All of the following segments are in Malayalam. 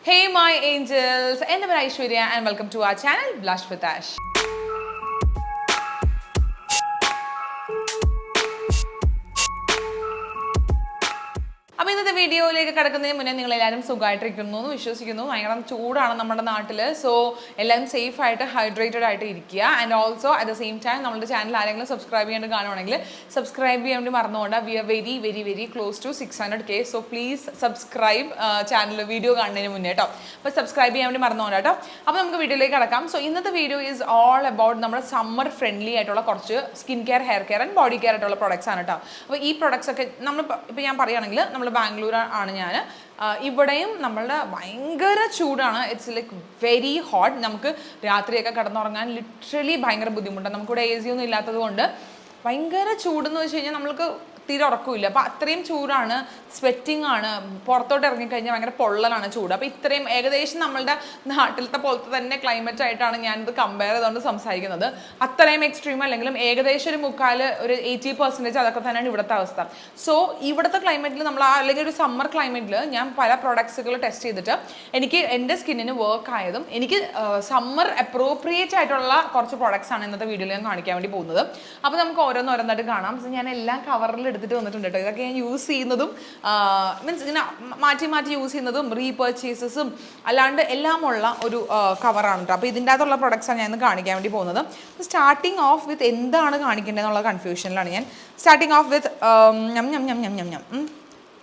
Hey my angels, I am Aishwarya and welcome to our channel Blush with Ash. അപ്പോൾ ഇന്നത്തെ വീഡിയോയിലേക്ക് കടക്കുന്നതിന് മുന്നേ നിങ്ങൾ എല്ലാവരും സുഖമായിട്ടിരിക്കുന്നു എന്ന് വിശ്വസിക്കുന്നു. ഭയങ്കര ചൂടാണ് നമ്മുടെ നാട്ടിൽ. സോ എല്ലാവരും സേഫ് ആയിട്ട് ഹൈഡ്രേറ്റഡ് ആയിട്ട് ഇരിക്കുക. And also at the same time നമ്മുടെ ചാനൽ ആരെങ്കിലും സബ്സ്ക്രൈബ് ചെയ്യാണ്ട് കാണുവാണെങ്കിൽ സബ്സ്ക്രൈബ് ചെയ്യാൻ വേണ്ടി മറന്നുകൊണ്ട് we are very very very close to 600K. So please subscribe channel video കാണുന്നതിന് മുന്നേ കേട്ടോ. അപ്പോൾ സബ്സ്ക്രൈബ് ചെയ്യാൻ വേണ്ടി മറന്നുകൊണ്ട് കേട്ടോ. അപ്പോൾ നമുക്ക് വീഡിയോയിലേക്ക് കടക്കാം. സോ ഇന്നത്തെ വീഡിയോ ഈസ് ഓൾ അബൌട്ട് നമ്മുടെ സമ്മർ ഫ്രണ്ട്ലി ആയിട്ടുള്ള കുറച്ച് skin care, hair care and body care ആയിട്ടുള്ള പ്രൊഡക്ട്സ് ആണ് കേട്ടോ. അപ്പോൾ ഈ പ്രൊഡക്ട്സ് ഒക്കെ നമ്മൾ ഇപ്പോൾ ഞാൻ പറയുകയാണെങ്കിൽ നമ്മൾ ബാംഗ്ലൂർ ആണ് ഞാൻ. ഇവിടെയും നമ്മളുടെ ഭയങ്കര ചൂടാണ്. It's like very hot. നമുക്ക് രാത്രിയൊക്കെ കിടന്നുറങ്ങാൻ ലിറ്ററലി ഭയങ്കര ബുദ്ധിമുട്ടാണ്. നമുക്കിവിടെ AC ഒന്നും ഇല്ലാത്തത് കൊണ്ട് ഭയങ്കര ചൂടെന്ന് വെച്ച് കഴിഞ്ഞാൽ നമ്മൾക്ക് തീരെ ഉറക്കമില്ല. അപ്പോൾ അത്രയും ചൂടാണ്, സ്വെറ്റിംഗ് ആണ്, പുറത്തോട്ട് ഇറങ്ങിക്കഴിഞ്ഞാൽ ഭയങ്കര പൊള്ളലാണ് ചൂട്. അപ്പോൾ ഇത്രയും ഏകദേശം നമ്മളുടെ നാട്ടിലത്തെ പോലത്തെ തന്നെ ക്ലൈമറ്റ് ആയിട്ടാണ് ഞാനിത് കമ്പയർ ചെയ്തുകൊണ്ട് സംസാരിക്കുന്നത്. അത്രയും എക്സ്ട്രീം അല്ലെങ്കിലും ഏകദേശം ഒരു 80% അതൊക്കെ തന്നെയാണ് ഇവിടുത്തെ അവസ്ഥ. സോ ഇവിടുത്തെ ക്ലൈമറ്റിൽ നമ്മൾ അല്ലെങ്കിൽ ഒരു സമ്മർ ക്ലൈമറ്റിൽ ഞാൻ പല പ്രൊഡക്ട്സുകൾ ടെസ്റ്റ് ചെയ്തിട്ട് എനിക്ക് എൻ്റെ സ്കിന്നിന് വർക്ക് ആയതും എനിക്ക് സമ്മർ അപ്രോപ്രിയേറ്റ് ആയിട്ടുള്ള കുറച്ച് പ്രൊഡക്ട്സ് ആണ് ഇന്നത്തെ വീഡിയോയിൽ ഞാൻ കാണിക്കാൻ വേണ്ടി പോകുന്നത്. അപ്പോൾ നമുക്ക് ഓരോന്നോരോന്നായിട്ട് കാണാം. ഞാൻ എല്ലാം കവറിൽ എടുത്തിട്ട് വന്നിട്ടുണ്ട് കേട്ടോ. ഇതൊക്കെ ഞാൻ യൂസ് ചെയ്യുന്നതും മീൻസ് ഇങ്ങനെ മാറ്റി മാറ്റി യൂസ് ചെയ്യുന്നതും റീപർച്ചേസസും അല്ലാണ്ട് എല്ലാമുള്ള ഒരു കവറാണ് കേട്ടോ. അപ്പോൾ ഇതിൻ്റെ അകത്തുള്ള പ്രൊഡക്ട്സാണ് ഞാൻ ഇന്ന് കാണിക്കാൻ വേണ്ടി പോകുന്നത്. സ്റ്റാർട്ടിങ് ഓഫ് വിത്ത് എന്താണ് കാണിക്കേണ്ടതെന്നുള്ള കൺഫ്യൂഷനിലാണ് ഞാൻ. Starting off with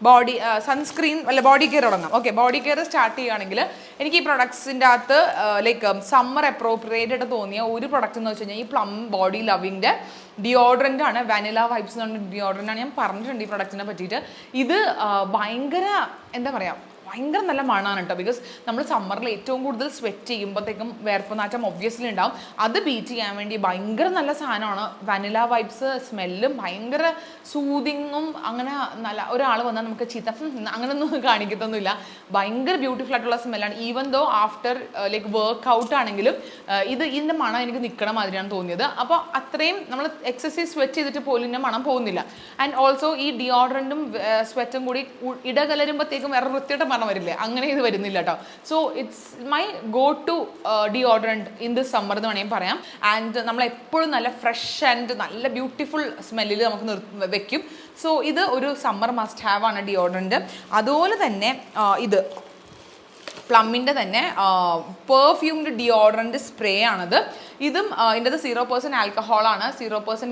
body sunscreen അല്ല ബോഡി കെയർ തുടങ്ങാം. ഓക്കെ, ബോഡി കെയർ സ്റ്റാർട്ട് ചെയ്യുകയാണെങ്കിൽ എനിക്ക് ഈ പ്രൊഡക്ട്സിൻ്റെ അകത്ത് ലൈക്ക് സമ്മർ അപ്രോപ്രിയേറ്റ് തോന്നിയ ഒരു പ്രൊഡക്റ്റ് എന്ന് വെച്ച് കഴിഞ്ഞാൽ ഈ പ്ലം ബോഡി ലവിൻ്റെ ഡിയോഡ്രൻ്റ് ആണ്. വാനില വൈബ്സ് എന്ന് പറഞ്ഞ ഡിയോഡ്രൻ്റ് ആണ്. ഞാൻ പറഞ്ഞിട്ടുണ്ട് ഈ പ്രൊഡക്റ്റിനെ പറ്റിയിട്ട്. ഇത് ഭയങ്കര എന്താ പറയുക, ഭയങ്കര നല്ല മണമാണ് കേട്ടോ. ബിക്കോസ് നമ്മൾ സമ്മറിൽ ഏറ്റവും കൂടുതൽ സ്വെറ്റ് ചെയ്യുമ്പോഴത്തേക്കും വേർപ്പ് നാറ്റം ഒബ്വിയസ്ലി ഉണ്ടാവും. അത് ബീറ്റ് ചെയ്യാൻ വേണ്ടി ഭയങ്കര നല്ല സാധനമാണ്. വാനില വൈബ്സ് സ്മെല്ലും ഭയങ്കര സൂതിങ്ങും. അങ്ങനെ നല്ല ഒരാൾ വന്നാൽ നമുക്ക് ചീത്ത അങ്ങനെയൊന്നും കാണിക്കത്തൊന്നുമില്ല. ഭയങ്കര ബ്യൂട്ടിഫുൾ ആയിട്ടുള്ള സ്മെല്ലാണ്. Even though after like work out ആണെങ്കിലും ഇതിൻ്റെ മണം എനിക്ക് നിൽക്കണ മാതിരിയാണ് തോന്നിയത്. അപ്പോൾ അത്രയും നമ്മൾ എക്സസൈസ് സ്വെറ്റ് ചെയ്തിട്ട് പോലും ഇതിൻ്റെ മണം പോകുന്നില്ല. ആൻഡ് ഓൾസോ ഈ ഡിയോഡ്രൻറ്റും സ്വെറ്റും കൂടി ഇടകലരുമ്പോഴത്തേക്കും വേറെ വൃത്തിയുടെ മണം വരില്ലേ, അങ്ങനെ ഇത് വരുന്നില്ല കേട്ടോ. So it's my go to deodorant in this summer എന്ന് വേണമെങ്കിൽ പറയാം. ആൻഡ് നമ്മൾ എപ്പോഴും നല്ല ഫ്രഷ് ആൻഡ് നല്ല ബ്യൂട്ടിഫുൾ സ്മെല്ലിൽ നമുക്ക് വെക്കും. സോ ഇത് ഒരു സമ്മർ മസ്റ്റ് ഹാവ് ആണ് ഡിയോഡ്രൻറ്റ്. അതുപോലെ തന്നെ ഇത് പ്ലമ്മിൻ്റെ തന്നെ പെർഫ്യൂംഡ് ഡിയോഡ്രൻറ്റ് സ്പ്രേ ആണത്. ഇതും ഇതിൻ്റെ 0% ആൽക്കഹോളാണ്, 0%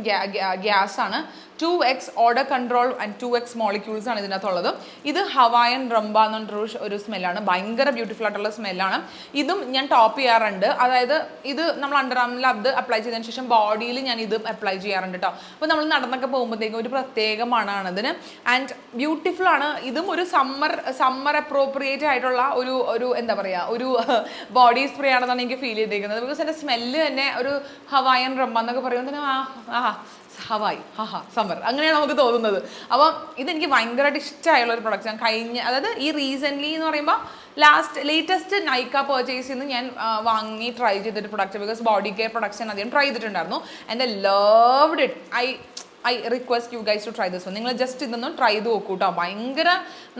ഗ്യാസ് ആണ്, 2x order control and 2x molecules ആണ് ഇതിനകത്തുള്ളത്. ഇത് ഹവായൻ റംബ എന്ന് പറഞ്ഞിട്ടൊരു ഒരു സ്മെല്ലാണ്. ഭയങ്കര ബ്യൂട്ടിഫുൾ ആയിട്ടുള്ള സ്മെല്ലാണ്. ഇതും ഞാൻ ടോപ്പ് ചെയ്യാറുണ്ട്. അതായത് ഇത് നമ്മൾ അണ്ടർ ആർമിൽ അത് അപ്ലൈ ചെയ്തതിന് ശേഷം ബോഡിയിൽ ഞാൻ ഇത് അപ്ലൈ ചെയ്യാറുണ്ട് കേട്ടോ. അപ്പോൾ നമ്മൾ നടന്നൊക്കെ പോകുമ്പോഴത്തേക്കും ഒരു പ്രത്യേക മണമാണ് ഇതിന്. ആൻഡ് ബ്യൂട്ടിഫുൾ ആണ്. ഇതും ഒരു സമ്മർ അപ്രോപ്രിയേറ്റ് ആയിട്ടുള്ള ഒരു എന്താ പറയുക, ഒരു ബോഡി സ്പ്രേ ആണെന്നാണ് എനിക്ക് ഫീൽ ചെയ്തിരിക്കുന്നത്. ബിക്കോസ് എൻ്റെ സ്മെല്ല് തന്നെ ഒരു ഹവായൻ റംബ എന്നൊക്കെ പറയുമ്പോൾ തന്നെ ഹവായി സമ്മർ അങ്ങനെയാണ് നമുക്ക് തോന്നുന്നത്. അപ്പം ഇതെനിക്ക് ഭയങ്കരമായിട്ട് ഇഷ്ടമായുള്ള ഒരു പ്രൊഡക്റ്റ്. ഞാൻ അതായത് ഈ റീസെൻ്റ്ലി എന്ന് പറയുമ്പോൾ ലേറ്റസ്റ്റ് നൈക്ക പർച്ചേസ് ചെയ്യുന്ന ഞാൻ വാങ്ങി ട്രൈ ചെയ്തിട്ട് product. Because body care products ഞാൻ അധികം ട്രൈ ചെയ്തിട്ടുണ്ടായിരുന്നു. And I loved it. I request you guys to try this one. നിങ്ങൾ ജസ്റ്റ് ഇതൊന്നും ട്രൈ ചെയ്ത് നോക്കൂ കേട്ടോ. ഭയങ്കര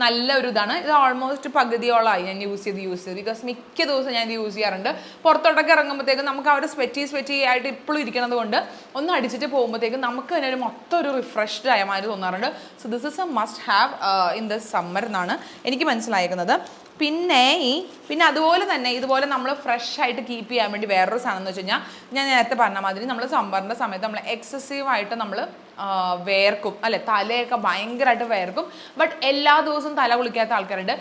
നല്ല ഒരു ഇതാണ്. ഇത് ഓൾമോസ്റ്റ് പകുതിയോളമായി ഞാൻ യൂസ് ചെയ്ത് ബിക്കോസ് മിക്ക ദിവസം ഞാൻ ഇത് യൂസ് ചെയ്യാറുണ്ട്. പുറത്തോട്ടൊക്കെ ഇറങ്ങുമ്പോഴത്തേക്കും നമുക്ക് അവിടെ സ്വെറ്റി ആയിട്ട് ഇപ്പോഴും ഇരിക്കുന്നത് കൊണ്ട് ഒന്ന് അടിച്ചിട്ട് പോകുമ്പോഴത്തേക്കും നമുക്ക് തന്നെ ഒരു മൊത്തം ഒരു റിഫ്രഷ്ഡ് ആയ മാതിരി തോന്നാറുണ്ട്. So this is A must have in this summer എന്നാണ് എനിക്ക് മനസ്സിലായിരിക്കുന്നത്. പിന്നെ അതുപോലെ തന്നെ ഇതുപോലെ നമ്മൾ ഫ്രഷ് ആയിട്ട് കീപ്പ് ചെയ്യാൻ വേണ്ടി വേറൊരു സാധനം എന്ന് വെച്ച് കഴിഞ്ഞാൽ ഞാൻ നേരത്തെ പറഞ്ഞ മാതിരി നമ്മൾ സമ്മറിൻ്റെ സമയത്ത് നമ്മൾ എക്സസീവായിട്ട് നമ്മൾ വേർക്കും അല്ലെ, തലയൊക്കെ ഭയങ്കരമായിട്ട് വേർക്കും. ബട്ട് എല്ലാ ദിവസവും തല കുളിക്കാത്ത ആൾക്കാരുണ്ട്.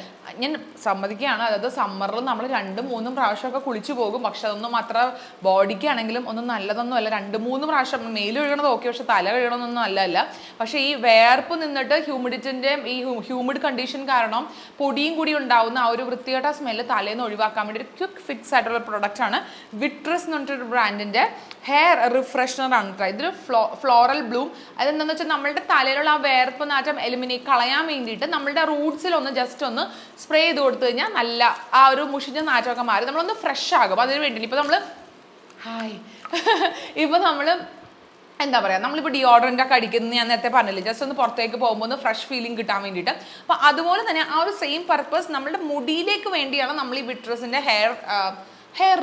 ഞാൻ സമ്മതിക്കുകയാണ്. അതായത് സമ്മറിൽ നമ്മൾ 2-3 പ്രാവശ്യമൊക്കെ കുളിച്ചു പോകും. പക്ഷെ അതൊന്നും അത്ര ബോഡിക്കാണെങ്കിലും ഒന്നും നല്ലതൊന്നും അല്ല. 2-3 പ്രാവശ്യം മെയിൽ കഴുകണത് ഓക്കെ, പക്ഷെ തല കഴുകണമെന്നൊന്നും അല്ല. പക്ഷേ ഈ വേർപ്പ് നിന്നിട്ട് ഹ്യൂമിഡിറ്റിൻ്റെയും ഈ ഹ്യൂമിഡ് കണ്ടീഷൻ കാരണം പൊടിയും കൂടി ഉണ്ടാവുന്ന ആ ഒരു വൃത്തികെട്ട സ്മെല്ല് തലേന്ന് ഒഴിവാക്കാൻ വേണ്ടി ഒരു ക്വിക്ക് ഫിക്സ് ആയിട്ടുള്ള പ്രൊഡക്റ്റ് ആണ് വിട്രസ് എന്ന് പറഞ്ഞിട്ടൊരു ബ്രാൻഡിൻ്റെ ഹെയർ റിഫ്രഷ്നർ ആണ് കേട്ടോ. ഇതൊരു ഫ്ലോറൽ ബ്ലൂം. അതെന്താണെന്ന് വെച്ചാൽ നമ്മളുടെ തലയിലുള്ള ആ വേർപ്പ് നാറ്റം കളയാൻ വേണ്ടിയിട്ട് നമ്മളുടെ റൂട്ട്സിലൊന്ന് ജസ്റ്റ് ഒന്ന് സ്പ്രേ ചെയ്ത് കൊടുത്തു കഴിഞ്ഞാൽ നല്ല ആ ഒരു മുഷിഞ്ഞ നാറ്റമൊക്കെ മാറി നമ്മളൊന്ന് ഫ്രഷ് ആകും. അതിന് വേണ്ടി ഇപ്പോൾ നമ്മൾ എന്താ പറയുക, നമ്മളിപ്പോൾ ഡിയോഡറൻ്റ് ഒക്കെ അടിക്കുന്നത് ഞാൻ നേരത്തെ പറഞ്ഞില്ലേ, ജസ്റ്റ് ഒന്ന് പുറത്തേക്ക് പോകുമ്പോൾ ഒന്ന് ഫ്രഷ് ഫീലിംഗ് കിട്ടാൻ വേണ്ടിയിട്ട്. അപ്പോൾ അതുപോലെ തന്നെ ആ ഒരു സെയിം പർപ്പസ് നമ്മുടെ മുടിയിലേക്ക് വേണ്ടിയാണ് നമ്മൾ ഈ വിട്രസിൻ്റെ ഹെയർ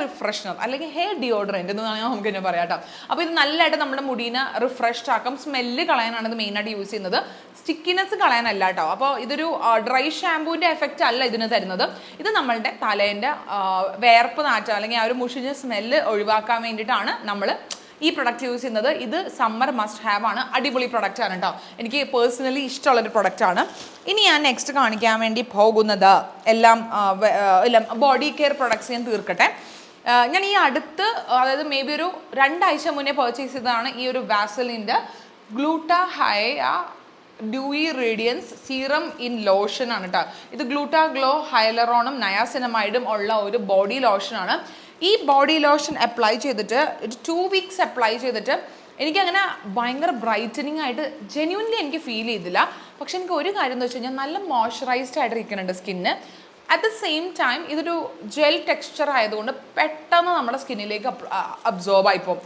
റിഫ്രഷ്നർ അല്ലെങ്കിൽ ഹെയർ ഡിയോഡറൻറ്റ് എന്ന് വേണമെങ്കിൽ നമുക്ക് തന്നെ പറയാം കേട്ടോ. അപ്പോൾ ഇത് നല്ലതായിട്ട് നമ്മുടെ മുടീനെ റിഫ്രഷ്ഡ് ആക്കും. സ്മെല്ല് കളയാനാണ് ഇത് മെയിനായിട്ട് യൂസ് ചെയ്യുന്നത്, സ്റ്റിക്കിനെസ് കളയാനല്ല കേട്ടോ. അപ്പോൾ ഇതൊരു ഡ്രൈ ഷാമ്പൂവിൻ്റെ എഫക്റ്റ് അല്ല ഇതിന് തരുന്നത്. ഇത് നമ്മളുടെ തലേൻ്റെ വേർപ്പ് നാറ്റം അല്ലെങ്കിൽ ആ ഒരു മുഷിഞ്ഞ സ്മെല്ല് ഒഴിവാക്കാൻ വേണ്ടിയിട്ടാണ് നമ്മൾ ഈ പ്രൊഡക്റ്റ് യൂസ് ചെയ്യുന്നത്. ഇത് സമ്മർ മസ്റ്റ് ഹാവ് ആണ്, അടിപൊളി പ്രൊഡക്റ്റ് ആണ് കേട്ടോ. എനിക്ക് പേഴ്സണലി ഇഷ്ടമുള്ളൊരു പ്രൊഡക്റ്റ് ആണ്. ഇനി ഞാൻ നെക്സ്റ്റ് കാണിക്കാൻ വേണ്ടി പോകുന്നത് എല്ലാം ബോഡി കെയർ പ്രൊഡക്ട്സ് ഞാൻ തീർക്കട്ടെ. ഞാൻ ഈ അടുത്ത്, അതായത് മേ ബി ഒരു 2 ആഴ്ച മുന്നേ പർച്ചേസ് ചെയ്തതാണ് ഈ ഒരു വാസലിൻ്റെ glutahya dewy radiance serum in lotion ആണ് കേട്ടോ. ഇത് ഗ്ലൂട്ടാഗ്ലോ ഹൈലറോണും നയാസിനമൈഡും ഉള്ള ഒരു ബോഡി ലോഷനാണ്. ഈ ബോഡി ലോഷൻ അപ്ലൈ ചെയ്തിട്ട് ഒരു 2 വീക്സ് അപ്ലൈ ചെയ്തിട്ട് എനിക്കങ്ങനെ ഭയങ്കര ബ്രൈറ്റനിങ് ആയിട്ട് ജെന്യൂൻലി എനിക്ക് ഫീൽ ചെയ്തില്ല. പക്ഷെ എനിക്ക് ഒരു കാര്യം എന്ന് വെച്ച് കഴിഞ്ഞാൽ നല്ല മോയ്സ്ചറൈസ്ഡ് ആയിട്ട് ഇരിക്കുന്നുണ്ട് skin. At the same time ഇതൊരു ജെൽ ടെക്സ്ചർ ആയതുകൊണ്ട് പെട്ടെന്ന് നമ്മുടെ സ്കിന്നിലേക്ക് അബ്സോർബ് ആയിപ്പോവും.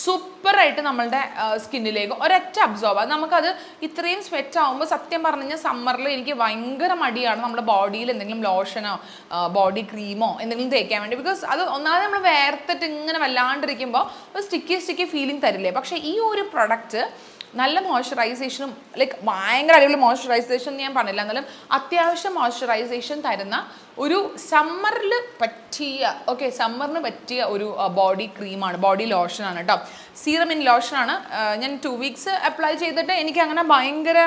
സൂപ്പറായിട്ട് നമ്മളുടെ സ്കിന്നിലേക്ക് ഒരൊറ്റ അബ്സോർബ്. നമുക്കത് ഇത്രയും സ്വെറ്റ് ആകുമ്പോൾ സത്യം പറഞ്ഞു കഴിഞ്ഞാൽ സമ്മറിൽ എനിക്ക് ഭയങ്കര മടിയാണ് നമ്മുടെ ബോഡിയിൽ എന്തെങ്കിലും ലോഷനോ ബോഡി ക്രീമോ എന്തെങ്കിലും തേക്കാൻ വേണ്ടി. ബിക്കോസ് അത് ഒന്നാമത് നമ്മൾ വേർത്തിട്ട് ഇങ്ങനെ വല്ലാണ്ടിരിക്കുമ്പോൾ ഒരു സ്റ്റിക്കി ഫീലിംഗ് തരില്ലേ. പക്ഷേ ഈ ഒരു പ്രൊഡക്റ്റ് നല്ല മോയ്സ്ചറൈസേഷനും ലൈക്ക് ഭയങ്കര അടിപൊളി മോയ്സ്ചറൈസേഷൻ ഞാൻ പറഞ്ഞില്ല, എന്നാലും അത്യാവശ്യം മോയ്സ്ചറൈസേഷൻ തരുന്ന ഒരു സമ്മറിന് പറ്റിയ ഒരു ബോഡി ക്രീമാണ്, ബോഡി ലോഷനാണ് കേട്ടോ. സീറം ഇൻ ലോഷനാണ്. ഞാൻ 2 വീക്സ് അപ്ലൈ ചെയ്തിട്ട് എനിക്ക് അങ്ങനെ ഭയങ്കര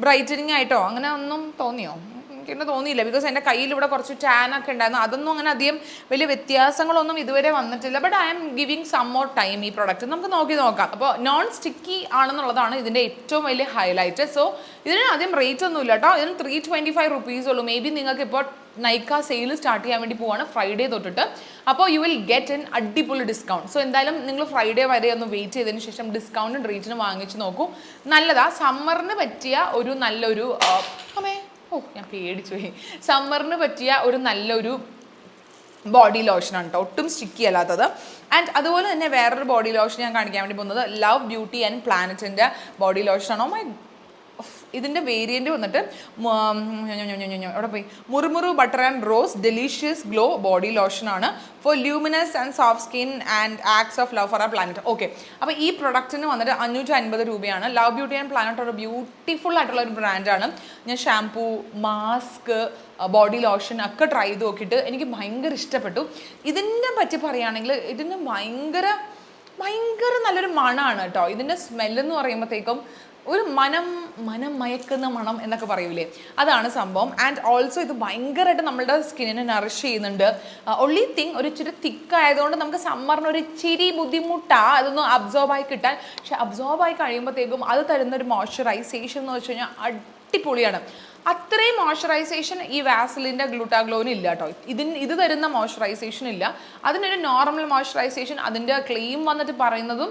ബ്രൈറ്റനിങ് ആയിട്ടോ അങ്ങനെ ഒന്നും തോന്നിയോ? എനിക്കെന്നെ തോന്നിയില്ല. ബിക്കോസ് എൻ്റെ കയ്യിൽ ഇവിടെ കുറച്ച് ടാനൊക്കെ ഉണ്ടായിരുന്നു. അതൊന്നും അങ്ങനെ അധികം വലിയ വ്യത്യാസങ്ങളൊന്നും ഇതുവരെ വന്നിട്ടില്ല. But I am giving some more time ഈ പ്രൊഡക്റ്റ്. നമുക്ക് നോക്കാം. അപ്പോൾ നോൺ സ്റ്റിക്കി ആണെന്നുള്ളതാണ് ഇതിൻ്റെ ഏറ്റവും വലിയ ഹൈലൈറ്റ്. സോ ഇതിന് ആദ്യം റേറ്റ് ഒന്നും ഇല്ല കേട്ടോ. ഇതിന് 325 റുപ്പീസ് ഉള്ളൂ. മേ ബി നിങ്ങൾക്ക് ഇപ്പോൾ നൈക്ക സെയിൽ സ്റ്റാർട്ട് ചെയ്യാൻ വേണ്ടി പോവാണ് ഫ്രൈഡേ തൊട്ടിട്ട്. അപ്പോൾ യു വിൽ ഗെറ്റ് എൻ അടിപൊളി ഡിസ്കൗണ്ട്. സോ എന്തായാലും നിങ്ങൾ ഫ്രൈഡേ വരെ ഒന്ന് വെയിറ്റ് ചെയ്തതിന് ശേഷം ഡിസ്കൗണ്ടും റേറ്റിന് വാങ്ങിച്ച് നോക്കൂ. നല്ലതാ. സമ്മറിന് പറ്റിയ ഒരു നല്ലൊരു ഞാൻ പേടിച്ചു പോയി. സമ്മറിന് പറ്റിയ ഒരു നല്ലൊരു ബോഡി ലോഷനാണ് കേട്ടോ, ഒട്ടും സ്റ്റിക്കി അല്ലാത്തത്. ആൻഡ് അതുപോലെ തന്നെ വേറൊരു ബോഡി ലോഷൻ ഞാൻ കാണിക്കാൻ വേണ്ടി പോകുന്നത് ലവ് ബ്യൂട്ടി ആൻഡ് പ്ലാനറ്റിൻ്റെ ബോഡി ലോഷനാണ്. മൈ ഇതിൻ്റെ വേരിയൻ്റ് വന്നിട്ട് അവിടെ പോയി murumuru butter and rose delicious glow body ലോഷനാണ് for luminous and soft skin and acts of love for a planet. Okay, അപ്പോൾ ഈ പ്രൊഡക്റ്റിന് വന്നിട്ട് 550 രൂപയാണ്. ലവ് ബ്യൂട്ടി ആൻഡ് പ്ലാനറ്റ് ഒരു ബ്യൂട്ടിഫുൾ ആയിട്ടുള്ള ഒരു ബ്രാൻഡാണ്. ഞാൻ ഷാംപൂ, മാസ്ക്, ബോഡി ലോഷൻ ഒക്കെ ട്രൈ ചെയ്ത് നോക്കിയിട്ട് എനിക്ക് ഭയങ്കര ഇഷ്ടപ്പെട്ടു. ഇതിനെ പറ്റി പറയുകയാണെങ്കിൽ ഇതിന് ഭയങ്കര നല്ലൊരു മണമാണ് കേട്ടോ. ഇതിൻ്റെ സ്മെല്ലെന്ന് പറയുമ്പോഴത്തേക്കും ഒരു മനം മയക്കുന്ന മണം എന്നൊക്കെ പറയൂലേ, അതാണ് സംഭവം. ആൻഡ് ഓൾസോ ഇത് ഭയങ്കരമായിട്ട് നമ്മളുടെ സ്കിന്നിനെ നറിഷ് ചെയ്യുന്നുണ്ട്. ഒൺലി തിങ് ഒരു ഇച്ചിരി തിക്കായതുകൊണ്ട് നമുക്ക് സമ്മറിന് ഒരു ഇച്ചിരി ബുദ്ധിമുട്ടാണ് അതൊന്ന് അബ്സോർബായി കിട്ടാൻ. പക്ഷെ അബ്സോർബായി കഴിയുമ്പോഴത്തേക്കും അത് തരുന്നൊരു മോയ്സ്ചറൈസേഷൻ എന്ന് വെച്ച് കഴിഞ്ഞാൽ അടിപൊളിയാണ്. അത്രയും മോയ്സ്ചറൈസേഷൻ ഈ വാസലിൻ്റെ ഗ്ലൂട്ടാഗ്ലോന് ഇല്ല കേട്ടോ. ഇത് തരുന്ന മോയ്സ്ചറൈസേഷൻ ഇല്ല. അതിനൊരു നോർമൽ മോയ്സ്ചറൈസേഷൻ. അതിൻ്റെ ക്ലെയിം വന്നിട്ട് പറയുന്നതും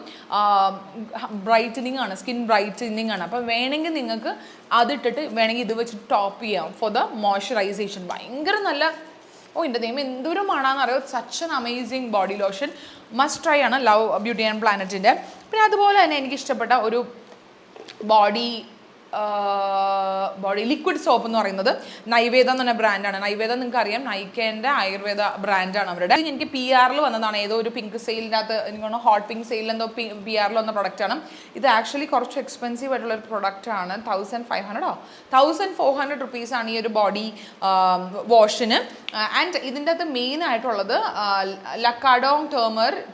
ബ്രൈറ്റനിങ് ആണ്, സ്കിൻ ബ്രൈറ്റനിങ് ആണ്. അപ്പോൾ വേണമെങ്കിൽ നിങ്ങൾക്ക് അതിട്ടിട്ട് വേണമെങ്കിൽ ഇത് വെച്ചിട്ട് ടോപ്പ് ചെയ്യാം ഫോർ ദ മോയ്സ്ചറൈസേഷൻ. ഭയങ്കര നല്ല എൻ്റെ ദൈവം എന്തൊരു മണാന്ന് അറിയോ. Such an amazing body lotion, must try ആണ് ലവ് ബ്യൂട്ടി ആൻഡ് പ്ലാനറ്റിൻ്റെ. പിന്നെ അതുപോലെ തന്നെ എനിക്ക് ഇഷ്ടപ്പെട്ട ഒരു ബോഡി ലിക്വിഡ് സോപ്പ് എന്ന് പറയുന്നത് നൈവേദ എന്ന് പറഞ്ഞ ബ്രാൻഡാണ്. നൈവേദ നിങ്ങൾക്ക് അറിയാം, നൈക്കേൻ്റെ ആയുർവേദ ബ്രാൻഡാണ് അവരുടെ. എനിക്ക് PR വന്നതാണ്, ഏതോ ഒരു പിങ്ക് സെയിലിനകത്ത് എനിക്ക് ഹോട്ട് പിങ്ക് സെയിലിൽ എന്തോ PR വന്ന പ്രൊഡക്റ്റാണ്. ഇത് ആക്ച്വലി കുറച്ച് എക്സ്പെൻസീവ് ആയിട്ടുള്ള ഒരു പ്രൊഡക്റ്റാണ്. 1400 റുപ്പീസാണ് ഈ ഒരു ബോഡി വാഷിന്. ആൻഡ് ഇതിൻ്റെ അകത്ത് മെയിൻ ആയിട്ടുള്ളത് Lakadong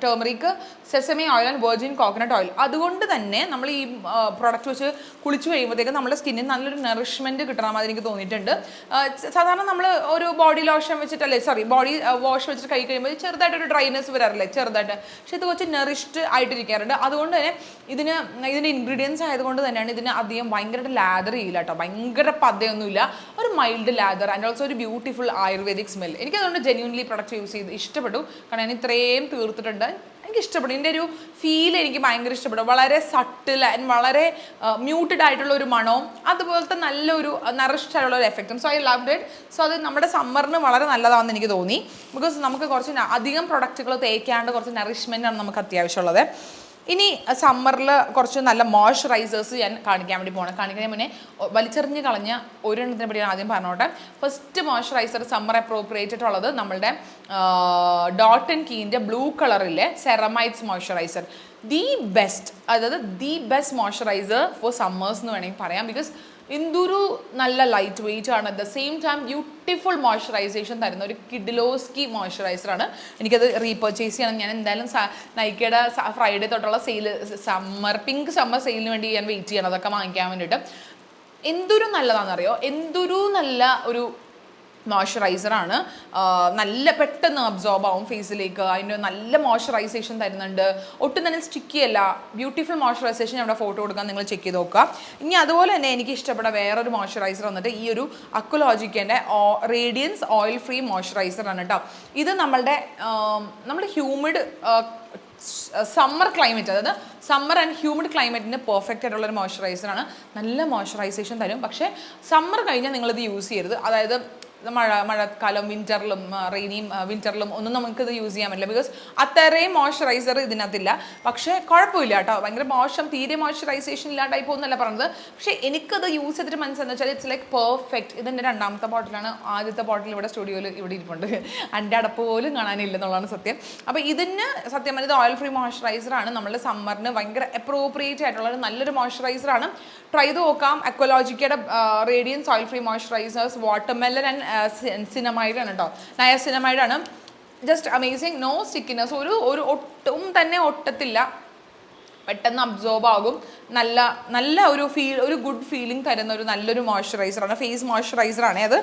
turmeric, sesame oil and virgin coconut oil. അതുകൊണ്ട് തന്നെ നമ്മൾ ഈ പ്രൊഡക്റ്റ് വെച്ച് കുളിച്ച് കഴിയുമ്പോഴത്തേക്കും നമ്മുടെ സ്കിന്നിന് നല്ലൊരു നറിഷ്മെൻറ്റ് കിട്ടണം അതെനിക്ക് തോന്നിയിട്ടുണ്ട്. സാധാരണ നമ്മൾ ഒരു ബോഡി ലോഷൻ വെച്ചിട്ടല്ലേ ബോഡി വാഷ് വെച്ചിട്ട് കൈ കഴിയുമ്പോൾ ചെറുതായിട്ടൊരു ഡ്രൈനെസ് വരാറില്ലേ, ചെറുതായിട്ട്. പക്ഷെ ഇത് കുറച്ച് നറിഷ്ഡ് ആയിട്ടിരിക്കാറുണ്ട്. അതുകൊണ്ട് തന്നെ ഇതിൻ്റെ ഇൻഗ്രീഡിയൻസ് ആയതുകൊണ്ട് തന്നെയാണ് ഇതിന് അധികം ഭയങ്കരമായിട്ട് ലാദർ ചെയ്യില്ല കേട്ടോ. ഭയങ്കര പതയൊന്നുമില്ല, ഒരു മൈൽഡ് ലാദർ ആൻഡ് ഓൾസോ ഒരു ബ്യൂട്ടിഫുൾ ആയുർവേദിക് സ്മെൽ. എനിക്കതുകൊണ്ട് ജെന്യൂൻലി പ്രൊഡക്റ്റ് യൂസ് ചെയ്ത് ഇഷ്ടപ്പെട്ടു. കാരണം ഞാൻ ഇത്രയും തീർത്തിട്ടുണ്ട്, എനിക്ക് ഇഷ്ടപ്പെട്ടു. ഇതിൻ്റെ ഒരു ഫീൽ എനിക്ക് ഭയങ്കര ഇഷ്ടപ്പെട്ടു. വളരെ സട്ടിൽ ആൻഡ് വളരെ മ്യൂട്ടഡ് ആയിട്ടുള്ള ഒരു മണവും അതുപോലത്തെ നല്ലൊരു നറിഷ്ഡ് ആയിട്ടുള്ള ഒരു എഫക്റ്റും. So I loved it. So അത് നമ്മുടെ സമ്മറിന് വളരെ നല്ലതാണെന്ന് എനിക്ക് തോന്നി. ബിക്കോസ് നമുക്ക് കുറച്ച് അധികം പ്രൊഡക്റ്റുകൾ തേക്കാണ്ട് കുറച്ച് നറിഷ്മെൻ്റ് ആണ് നമുക്ക് അത്യാവശ്യമുള്ളത്. ഇനി സമ്മറിൽ കുറച്ച് നല്ല മോയ്സ്ചറൈസേഴ്സ് ഞാൻ കാണിക്കാൻ വേണ്ടി പോകണം. കാണിക്കുന്നതിന് മുന്നേ വലിച്ചെറിഞ്ഞ് കളഞ്ഞ ഒരെണ്ണത്തിനെ പറ്റി ഞാൻ ആദ്യം പറഞ്ഞോട്ടെ. ഫസ്റ്റ് മോയ്സ്ചറൈസർ സമ്മർ അപ്രോപ്രിയേറ്റഡ് ഉള്ളത് നമ്മളുടെ ഡോട്ട് ആൻഡ് കീൻ്റെ ബ്ലൂ കളറിലെ സെറമൈറ്റ്സ് മോയ്സ്ചറൈസർ. ദി ബെസ്റ്റ്, അതായത് the best moisturizer for summers എന്ന് വേണമെങ്കിൽ പറയാം. ബിക്കോസ് എന്തൊരു നല്ല ലൈറ്റ് വെയിറ്റ് ആണ്, at the same time beautiful moisturization തരുന്ന ഒരു കിഡിലോസ്കി മോയ്സ്ചറൈസറാണ്. എനിക്കത് റീപർച്ചേസ് ചെയ്യണം. ഞാൻ എന്തായാലും നൈക്കയുടെ ഫ്രൈഡേ തൊട്ടുള്ള സെയിൽ, പിങ്ക് സമ്മർ സെയിലിന് വേണ്ടി ഞാൻ വെയിറ്റ് ചെയ്യണം അതൊക്കെ വാങ്ങിക്കാൻ വേണ്ടിയിട്ട്. എന്തൊരു നല്ലതാണെന്നറിയോ, എന്തൊരു നല്ല ഒരു മോയ്സ്ചറൈസറാണ്. നല്ല പെട്ടെന്ന് അബ്സോർബ് ആവും ഫേസിലേക്ക്, അതിൻ്റെ നല്ല മോയ്സ്ചറൈസേഷൻ തരുന്നുണ്ട്, ഒട്ടും തന്നെ സ്റ്റിക്കി അല്ല. ബ്യൂട്ടിഫുൾ മോയ്സ്ചറൈസേഷൻ അവിടെ ഫോട്ടോ കൊടുക്കാൻ നിങ്ങൾ ചെക്ക് ചെയ്ത് നോക്കുക. ഇനി അതുപോലെ തന്നെ എനിക്ക് ഇഷ്ടപ്പെട്ട വേറൊരു മോയ്സ്ചറൈസർ വന്നിട്ട് ഈ ഒരു അക്വലോജിക്കൻ്റെ റേഡിയൻസ് ഓയിൽ ഫ്രീ മോയ്സ്ചറൈസറാണ് കേട്ടോ. ഇത് നമ്മുടെ ഹ്യൂമിഡ് സമ്മർ ക്ലൈമറ്റ്, അതായത് സമ്മർ ആൻഡ് ഹ്യൂമിഡ് ക്ലൈമറ്റിന് പെർഫെക്റ്റ് ആയിട്ടുള്ളൊരു മോയ്സ്ചറൈസറാണ്. നല്ല മോയ്സ്ചറൈസേഷൻ തരും. പക്ഷേ സമ്മർ കഴിഞ്ഞാൽ നിങ്ങളിത് യൂസ് ചെയ്യരുത്. അതായത് മഴക്കാലം, വിൻ്ററിലും റെയിനിയും വിൻ്ററിലും ഒന്നും നമുക്കിത് യൂസ് ചെയ്യാൻ പറ്റില്ല. ബിക്കോസ് അത്രയും മോയ്സ്ചറൈസർ ഇതിനകത്തില്ല. പക്ഷേ കുഴപ്പമില്ല കേട്ടോ, ഭയങ്കര മോശം, തീരെ മോയ്സ്ചറൈസേഷൻ ഇല്ലാണ്ടായി പോകുന്നല്ല പറഞ്ഞത്. പക്ഷേ എനിക്കത് യൂസ് ചെയ്തിട്ട് മനസ്സിലെന്ന് വെച്ചാൽ ഇറ്റ്സ് ലൈക്ക് പെർഫെക്റ്റ്. ഇതിൻ്റെ രണ്ടാമത്തെ ബോട്ടിലാണ്. ആദ്യത്തെ ബോട്ടിൽ ഇവിടെ സ്റ്റുഡിയോയിൽ ഇവിടെ ഇരിപ്പുണ്ട്. എൻ്റെ അടപ്പ് പോലും കാണാനില്ല എന്നുള്ളതാണ് സത്യം. അപ്പോൾ ഇതിന് സത്യം പറഞ്ഞത് ഓയിൽ ഫ്രീ മോയ്സ്ചറൈസറാണ്. നമ്മളുടെ സമ്മറിന് ഭയങ്കര അപ്രോപ്രിയേറ്റ് ആയിട്ടുള്ള നല്ലൊരു മോയ്സ്ചറൈസറാണ്. ട്രൈ ചെയ്ത് നോക്കാം. അക്വലോജിക്കയുടെ radiance oil free moisturisers watermelon and niacinamide ആണ് കേട്ടോ, നയസിനമൈഡ് ആണ്. ജസ്റ്റ് അമേസിങ്, നോ സ്റ്റിക്കിനെസ്, ഒരു ഒട്ടും തന്നെ ഒട്ടത്തില്ല, പെട്ടെന്ന് അബ്സോർബ് ആകും. നല്ല ഒരു ഗുഡ് ഫീലിംഗ് തരുന്ന ഒരു നല്ലൊരു മോയ്സ്ചറൈസറാണ്, ഫേസ് മോയ്സ്ചറൈസറാണ് അത്.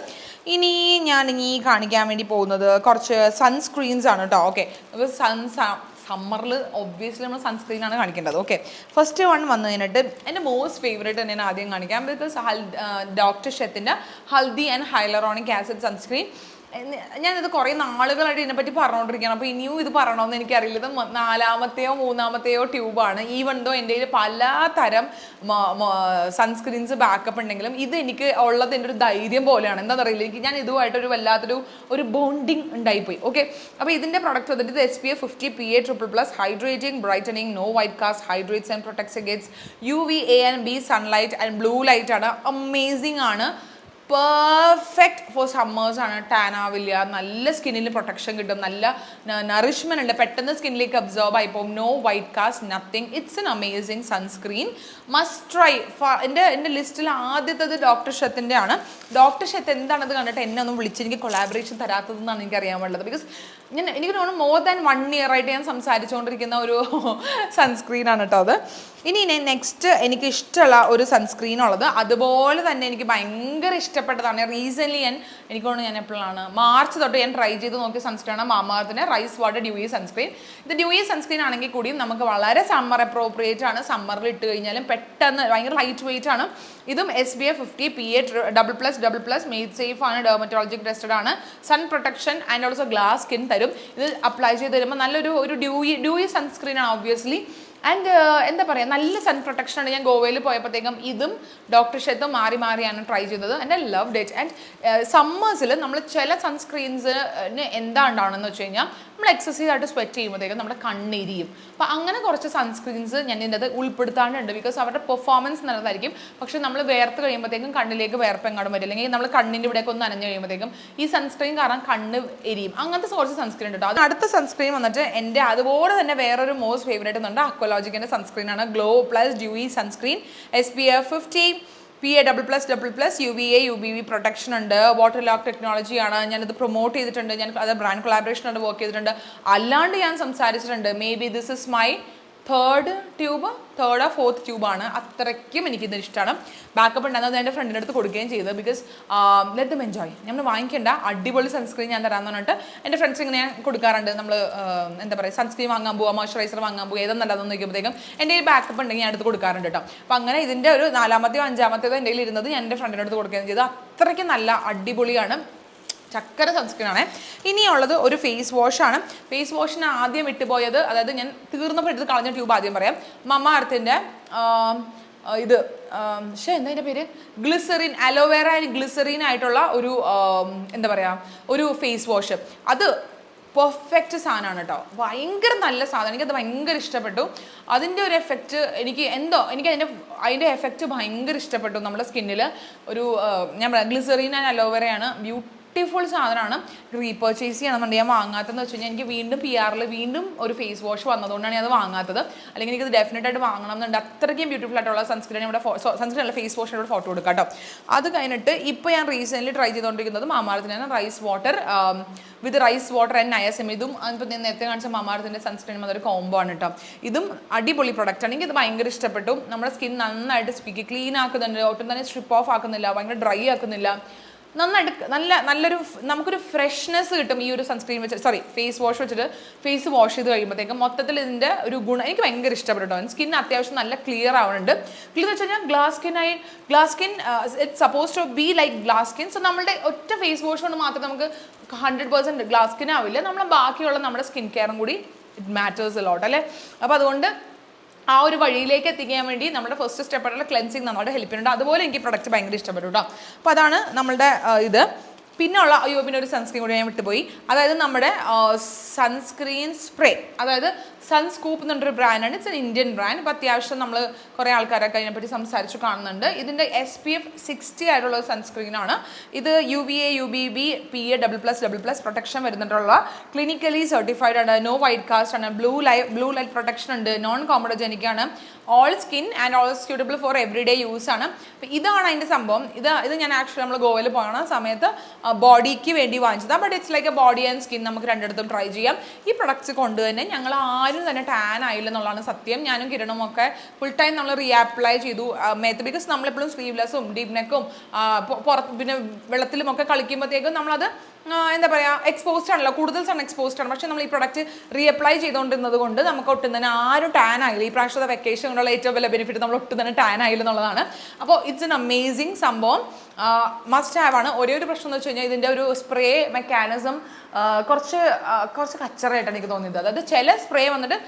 ഇനി ഞാൻ കാണിക്കാൻ വേണ്ടി പോകുന്നത് കുറച്ച് സൺസ്ക്രീൻസ് ആണ് കേട്ടോ. ഓക്കെ, സമ്മറിൽ ഒബ്വിയസ്ലി നമ്മൾ സൺസ്ക്രീനാണ് കാണിക്കേണ്ടത്. ഓക്കെ, ഫസ്റ്റ് വൺ വന്നു കഴിഞ്ഞിട്ട് എൻ്റെ മോസ്റ്റ് ഫേവറേറ്റ് തന്നെ ഞാൻ ആദ്യം കാണിക്കാം. ബിക്കോസ് ഡോക്ടർ ഷെത്തിൻ്റെ haldi and hyaluronic acid sunscreen. ഞാനിത് കുറേ നാളുകളായിട്ട് ഇതിനെപ്പറ്റി പറഞ്ഞുകൊണ്ടിരിക്കുകയാണ്. അപ്പോൾ ഇനിയും ഇത് പറയണമെന്ന് എനിക്കറിയില്ല. ഇത് മൂന്നാമത്തെയോ ട്യൂബാണ്. ഈവൻ ദോ എൻ്റെ കയ്യിൽ പലതരം സൺസ്ക്രീൻസ് ബാക്കപ്പ് ഉണ്ടെങ്കിലും ഇത് എനിക്ക് ഉള്ളത് എൻ്റെ ഒരു ധൈര്യം പോലെയാണ്. എന്താണെന്നറിയില്ല, ഞാൻ ഇതുമായിട്ടൊരു വല്ലാത്തൊരു ബോണ്ടിങ് ഉണ്ടായിപ്പോയി. ഓക്കെ, അപ്പോൾ ഇതിൻ്റെ പ്രൊഡക്റ്റ് വന്നിട്ട് ഇത് SPF 50 PA++, hydrating, brightening, no white cast, hydrates and protects against UVA and B sunlight and blue light ആണ്. അമേസിങ് ആണ്. പെർഫെക്റ്റ് ഫോർ സമ്മേഴ്സ് ആണ്. ടാൻ ആവില്ല, നല്ല സ്കിന്നിന് പ്രൊട്ടക്ഷൻ കിട്ടും, നല്ല നറിഷ്മെന്റ് ഉണ്ട്, പെട്ടെന്ന് സ്കിന്നിലേക്ക് അബ്സോർബ് ആയി പോകും. No white cast, nothing. It's an amazing sunscreen, must try. എൻ്റെ ലിസ്റ്റിൽ ആദ്യത്തേത് ഡോക്ടർ ഷെത്തിൻ്റെ ആണ്. ഡോക്ടർ ഷെത്ത് എന്താണത് കണ്ടിട്ട് എന്നെ ഒന്നും വിളിച്ച് എനിക്ക് കൊളാബറേഷൻ തരാത്തതെന്നാണ് എനിക്ക് അറിയാൻ പാടുള്ളത്. ബിക്കോസ് എനിക്ക് തോന്നുന്നു മോർ ദാൻ 1 year ആയിട്ട് ഞാൻ സംസാരിച്ചുകൊണ്ടിരിക്കുന്ന ഒരു സൺസ്ക്രീനാണ് കേട്ടോ അത്. ഇനി നെക്സ്റ്റ് എനിക്ക് ഇഷ്ടമുള്ള ഒരു സൺസ്ക്രീൻ ഉള്ളത്, അതുപോലെ തന്നെ എനിക്ക് ഭയങ്കര ഇഷ്ടപ്പെട്ടതാണ്. റീസെൻ്റ്ലി എനിക്ക് തോന്നുന്നു ഞാൻ എപ്പോഴാണ് മാർച്ച് തൊട്ട് ഞാൻ ട്രൈ ചെയ്ത് നോക്കിയ സൺസ്ക്രീനാണ് മാമാഅർത്തിൻ്റെ റൈസ് വാട്ടർ ഡ്യൂയി സൺസ്ക്രീൻ. ഇത് ഡ്യൂയി സൺസ്ക്രീൻ ആണെങ്കിൽ കൂടിയും നമുക്ക് വളരെ സമ്മർ അപ്രോപ്രിയേറ്റ് ആണ്. സമ്മറിൽ ഇട്ട് കഴിഞ്ഞാലും പെട്ടെന്ന് ഭയങ്കര ലൈറ്റ് വെയിറ്റ് ആണ്. ഇതും SPF 50 PA++, മെയ്ഡ് സേഫ് ആണ്, ഡെർമറ്റോളജിക് ടെസ്റ്റഡ് ആണ്, sun protection and also glass skin തരും. ഇത് അപ്ലൈ ചെയ്ത് തരുമ്പോൾ നല്ലൊരു ഡ്യൂയി സൺസ്ക്രീൻ ആണ് ഒബ്വിയസ്ലി. ആൻഡ് എന്താ പറയുക, നല്ല സൺ പ്രൊട്ടക്ഷൻ ആണ്. ഞാൻ ഗോവയിൽ പോയപ്പോഴത്തേക്കും ഇതും ഡോക്ടർ ഷെത്തും മാറിയാണ് ട്രൈ ചെയ്തത്. And I loved it. And സമ്മേഴ്സിൽ നമ്മൾ ചില സൺസ്ക്രീൻസിന് എന്താ ഉണ്ടാവണമെന്ന് വെച്ച് കഴിഞ്ഞാൽ നമ്മൾ എക്സസൈസ് ആയിട്ട് സ്വെറ്റ് ചെയ്യുമ്പോഴത്തേക്കും നമ്മുടെ കണ്ണെരിയും. അപ്പോൾ അങ്ങനെ കുറച്ച് സൺസ്ക്രീൻസ് ഞാൻ ഇതിൻ്റെ അത് ഉൾപ്പെടുത്താണ്ടുണ്ട്. ബിക്കോസ് അവരുടെ പെർഫോമൻസ് നല്ലതായിരിക്കും, പക്ഷേ നമ്മൾ വേർത്ത് കഴിയുമ്പോഴത്തേക്കും കണ്ണിലേക്ക് വേർപ്പ് എങ്ങാടും വരും, അല്ലെങ്കിൽ നമ്മൾ കണ്ണിൻ്റെ ഇവിടെയൊക്കെ ഒന്ന് നനഞ്ഞ് കഴിയുമ്പോഴത്തേക്കും ഈ സൺസ്ക്രീൻ കാരണം കണ്ണ് എരിയും. അങ്ങനത്തെ കുറച്ച് സൺസ്ക്രീൻ ഉണ്ട്. അത് അടുത്ത സൺസ്ക്രീൻ വന്നിട്ട് എൻ്റെ അതുപോലെ തന്നെ വേറൊരു മോസ്റ്റ് ഫേവറേറ്റ് എന്നുണ്ട് അക്വലോജിക്കിൻ്റെ സൺസ്ക്രീനാണ്. Glow plus dewy sunscreen, SPF 50 PA++, UVA UVB protection ഉണ്ട്, വാട്ടർ ലോക്ക് ടെക്നോളജി ആണ്. ഞാനത് പ്രൊമോട്ട് ചെയ്തിട്ടുണ്ട്, ഞാൻ അത് ബ്രാൻഡ് കൊളാബറേഷൻ ആയിട്ട് വർക്ക് ചെയ്തിട്ടുണ്ട്, അല്ലാണ്ട് ഞാൻ സംസാരിച്ചിട്ടുണ്ട്. Maybe this is my third or fourth ട്യൂബാണ്. അത്രയ്ക്കും എനിക്കിത് ഇഷ്ടമാണ്. ബാക്കപ്പ് ഉണ്ടാകുന്നത് എൻ്റെ ഫ്രണ്ടിൻ്റെ അടുത്ത് കൊടുക്കുകയും ചെയ്തത്. Because let them enjoy. നമ്മൾ വാങ്ങിക്കേണ്ട, അടിപൊളി സൺസ്ക്രീൻ ഞാൻ തരാമെന്ന് പറഞ്ഞിട്ട് എൻ്റെ ഫ്രണ്ട്സ് ഇങ്ങനെ ഞാൻ കൊടുക്കാറുണ്ട്. നമ്മൾ എന്താ പറയുക, സൺസ്ക്രീൻ വാങ്ങാൻ പോവുക, മോയ്സ്ചറൈസർ വാങ്ങാൻ പോവുക, ഏതെന്ന് നല്ലതെന്ന് നോക്കിയപ്പോഴത്തേക്കും എൻ്റെ ഈ ബാക്കപ്പ് ഉണ്ടെങ്കിൽ ഞാൻ അടുത്ത് കൊടുക്കാറുണ്ട് കേട്ടോ. അപ്പോൾ അങ്ങനെ ഇതിൻ്റെ ഒരു 4-മത്തെയോ 5-മത്തെയോ എൻ്റെ കയ്യിൽ ഇരുന്നത് ഞാൻ എൻ്റെ ഫ്രണ്ടിൻ്റെ അടുത്ത് കൊടുക്കുകയും ചെയ്തത്. അത്രയ്ക്കും നല്ല അടിപൊളിയാണ്, ചക്കര സൺസ്ക്രീൻ ആണ്. ഇനിയുള്ളത് ഒരു ഫേസ് വാഷാണ്. ഫേസ് വാഷിന് ആദ്യം വിട്ടുപോയത്, അതായത് ഞാൻ തീർന്നപ്പോൾ എടുത്ത് കളഞ്ഞ ട്യൂബ് ആദ്യം പറയാം. മാമാഅർത്തിൻ്റെ ഇത് എന്താ അതിൻ്റെ പേര്, ഗ്ലിസറിൻ, അലോവേറ ആൻഡ് ഗ്ലിസറിൻ ആയിട്ടുള്ള ഒരു എന്താ പറയുക ഒരു ഫേസ് വാഷ്. അത് പെർഫെക്റ്റ് സാധനമാണ് കേട്ടോ. ഭയങ്കര നല്ല സാധനം, എനിക്കത് ഭയങ്കര ഇഷ്ടപ്പെട്ടു. അതിൻ്റെ ഒരു എഫക്റ്റ് എനിക്ക് അതിൻ്റെ എഫക്റ്റ് ഭയങ്കര ഇഷ്ടപ്പെട്ടു നമ്മുടെ സ്കിന്നിൽ. ഞാൻ പറയാം, ഗ്ലിസറീൻ ആൻഡ് അലോവേറയാണ്, ബ്യൂട്ടിഫുൾ സാധനമാണ്. റീപർച്ചേസ് ചെയ്യണമെന്നുണ്ട്. ഞാൻ വാങ്ങാത്തതെന്ന് വെച്ച് കഴിഞ്ഞാൽ എനിക്ക് വീണ്ടും PR വീണ്ടും ഒരു ഫേസ് വാഷ് വന്നതുകൊണ്ടാണ് ഞാൻ അത് വാങ്ങാത്തത്. അല്ലെങ്കിൽ എനിക്കത് ഡെഫിനറ്റ് ആയിട്ട് വാങ്ങണം എന്നുണ്ട്. അത്രയ്ക്കും ബ്യൂട്ടിഫുൾ ആയിട്ടുള്ള സൺസ്ക്രീൻ ഇവിടെ സൺസ്ക്രീൻ അല്ല, ഫേസ് വാഷിനോട് ഫോട്ടോ കൊടുക്കാം കേട്ടോ. അത് കഴിഞ്ഞിട്ട് ഇപ്പോൾ ഞാൻ റീസെൻ്റ്ലി ട്രൈ ചെയ്തുകൊണ്ടിരിക്കുന്നത് മാമാർത്തിനാണ് rice water with rice water and niacinamide. ഇതും അതിപ്പോൾ ഞാൻ നേരത്തെ കാണിച്ച മാമാർത്തിൻ്റെ സൺസ്ക്രീനും അതൊരു കോംബോ ആണ് കേട്ടോ. ഇതും അടിപൊളി പ്രൊഡക്റ്റാണ്, എനിക്കത് ഭയങ്കര ഇഷ്ടപ്പെട്ടു. നമ്മുടെ സ്കിൻ നന്നായിട്ട് ക്ലീൻ ആക്കുന്നുണ്ട്, ഒട്ടും തന്നെ സ്ട്രിപ്പ് ഓഫ് ആക്കുന്നില്ല, ഭയങ്കര ഡ്രൈ ആക്കുന്നില്ല. നന്നായിട്ട് നല്ലൊരു നമുക്കൊരു ഫ്രഷ്നെസ് കിട്ടും ഈ ഒരു സൺസ്ക്രീൻ വെച്ച് ഫേസ് വാഷ് വെച്ചിട്ട് ഫേസ് വാഷ് ചെയ്ത് കഴിയുമ്പോഴത്തേക്കും. മൊത്തത്തിൽ ഇതിൻ്റെ ഒരു ഗുണം എനിക്ക് ഭയങ്കര ഇഷ്ടപ്പെട്ടു. സ്കിൻ അത്യാവശ്യം നല്ല ക്ലിയർ ആവുന്നുണ്ട്. ക്ലിയർ വെച്ച് കഴിഞ്ഞാൽ glass skin it's suppose to be like glass skin. So നമ്മുടെ ഒറ്റ ഫേസ് വാഷ് കൊണ്ട് മാത്രം നമുക്ക് 100% ഗ്ലാസ് സ്കിൻ ആവില്ല. നമ്മൾ ബാക്കിയുള്ള നമ്മുടെ സ്കിൻ കെയറും കൂടി ഇറ്റ് മാറ്റേഴ്സ് എ ലോട്ട് അല്ലേ. അപ്പോൾ അതുകൊണ്ട് ആ ഒരു വഴിയിലേക്ക് എത്തിക്കാൻ വേണ്ടി നമ്മുടെ ഫസ്റ്റ് സ്റ്റെപ്പായിട്ടുള്ള ക്ലെൻസിങ് നമ്മളോട് ഹെൽപ്പ് ചെയ്യുന്നുണ്ട്. അതുപോലെ എനിക്ക് പ്രൊഡക്റ്റ് ഭയങ്കര ഇഷ്ടപ്പെട്ടു കേട്ടോ. അപ്പോൾ അതാണ് നമ്മളുടെ ഇത്. പിന്നെ ഒരു സൺസ്ക്രീൻ കൂടി ഞാൻ വിട്ടുപോയി. അതായത് നമ്മുടെ സൺസ്ക്രീൻ സ്പ്രേ, അതായത് സൺസ്കൂപ്പ് എന്നൊരു ബ്രാൻഡാണ്. It's an Indian brand. ഇപ്പോൾ അത്യാവശ്യം നമ്മൾ കുറേ ആൾക്കാരൊക്കെ അതിനെപ്പറ്റി സംസാരിച്ചു കാണുന്നുണ്ട്. ഇതിൻ്റെ SPF 60 ആയിട്ടുള്ള ഒരു സൺസ്ക്രീനാണ്. ഇത് UVA UVB PA+++ പ്രൊട്ടക്ഷൻ വരുന്നിട്ടുള്ള ക്ലിനിക്കലി സർട്ടിഫൈഡ് ആണ്. നോ വൈറ്റ് കാസ്റ്റ് ആണ്. ബ്ലൂ ലൈറ്റ് പ്രൊട്ടക്ഷൻ ഉണ്ട്. നോൺ കോമഡോജനിക് ആണ്. All skin and all suitable for everyday use ആണ്. അപ്പോൾ ഇതാണ് അതിൻ്റെ സംഭവം. ഇത് ഞാൻ ആക്ച്വലി നമ്മൾ ഗോവയിൽ പോകണ സമയത്ത് ബോഡിക്ക് വേണ്ടി വാങ്ങിച്ചതാണ്. But it's like A body and skin, നമുക്ക് രണ്ടിടത്തും ട്രൈ ചെയ്യാം. ഈ പ്രൊഡക്ട്സ് കൊണ്ട് തന്നെ ഞങ്ങൾ ആരും തന്നെ ടാൻ ആയില്ല എന്നുള്ളതാണ് സത്യം. ഞാനും കിരണും ഒക്കെ ഫുൾ ടൈം നമ്മൾ റീഅപ്ലൈ ചെയ്തു മേത്ത്. ബിക്കോസ് നമ്മളെപ്പോഴും സ്ലീവ്ലെസ്സും ഡീപ് നെക്കും പിന്നെ വെള്ളത്തിലും ഒക്കെ കളിക്കുമ്പോഴത്തേക്കും നമ്മളത് എന്താ പറയുക, എക്സ്പോസ്ഡ് ആണല്ലോ, കൂടുതൽ സൺ എക്സ്പോസ്ഡ് ആണ്. പക്ഷേ നമ്മൾ ഈ പ്രൊഡക്റ്റ് റീഅപ്ലൈ ചെയ്തുകൊണ്ടിരുന്നത് കൊണ്ട് നമുക്ക് ഒട്ടും തന്നെ ആരും ടാൻ ആയില്ല. ഈ പ്രാവശ്യത്തെ വെക്കേഷൻ കൊണ്ടുള്ള ഏറ്റവും വലിയ ബെനിഫിറ്റ് നമ്മൾ ഒട്ടും തന്നെ ടാൻ ആയില്ല എന്നുള്ളതാണ്. അപ്പോൾ ഇറ്റ്സ് എൻ അമേസിങ് സംഭവം, മസ്റ്റ് ഹാവ് ആണ്. ഒരേ ഒരു പ്രശ്നം എന്ന് വെച്ച് കഴിഞ്ഞാൽ ഇതിൻ്റെ ഒരു സ്പ്രേ മെക്കാനിസം കുറച്ച് കച്ചറയായിട്ടാണ് എനിക്ക് തോന്നിയത്. അതായത് ചില സ്പ്രേ വന്നിട്ട്